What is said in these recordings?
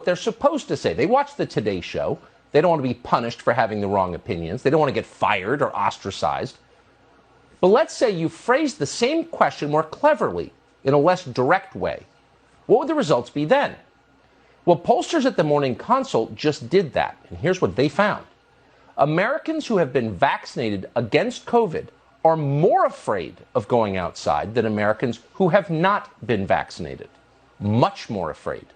they're supposed to say. They watch the Today Show. They don't want to be punished for having the wrong opinions. They don't want to get fired or ostracized. But let's say you phrase the same question more cleverly, in a less direct way. What would the results be then? Well, pollsters at the Morning Consult just did that, and here's what they found. Americans who have been vaccinated against COVID are more afraid of going outside than Americans who have not been vaccinated. Much more afraid.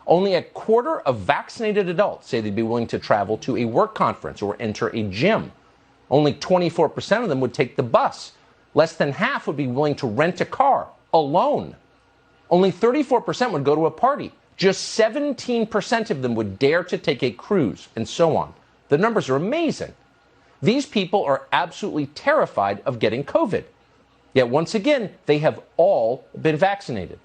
Only a quarter of vaccinated adults say they'd be willing to travel to a work conference or enter a gym. Only 24% of them would take the bus. Less than half would be willing to rent a car alone. Only 34% would go to a party. Just 17% of them would dare to take a cruise, and so on. The numbers are amazing. These people are absolutely terrified of getting COVID. Yet once again, they have all been vaccinated.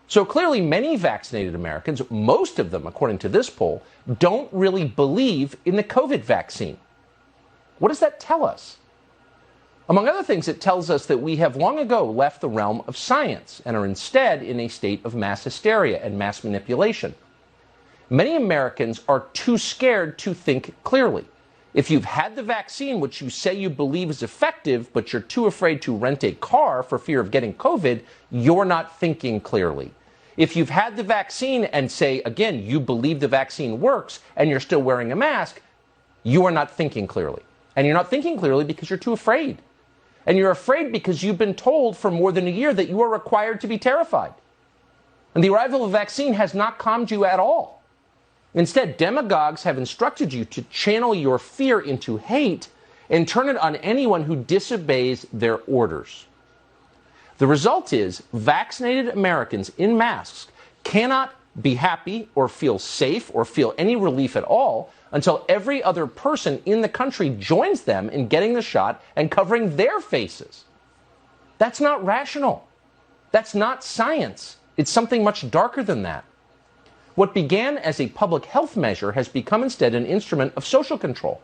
So clearly many vaccinated Americans, most of them according to this poll, don't really believe in the COVID vaccine. What does that tell us? Among other things, it tells us that we have long ago left the realm of science and are instead in a state of mass hysteria and mass manipulation. Many Americans are too scared to think clearly. If you've had the vaccine, which you say you believe is effective, but you're too afraid to rent a car for fear of getting COVID, you're not thinking clearly. If you've had the vaccine and say, again, you believe the vaccine works and you're still wearing a mask, you are not thinking clearly. And you're not thinking clearly because you're too afraid. And you're afraid because you've been told for more than a year that you are required to be terrified. And the arrival of a vaccine has not calmed you at all. Instead, demagogues have instructed you to channel your fear into hate and turn it on anyone who disobeys their orders. The result is vaccinated Americans in masks cannot be happy or feel safe or feel any relief at all until every other person in the country joins them in getting the shot and covering their faces. That's not rational. That's not science. It's something much darker than that. What began as a public health measure has become instead an instrument of social control.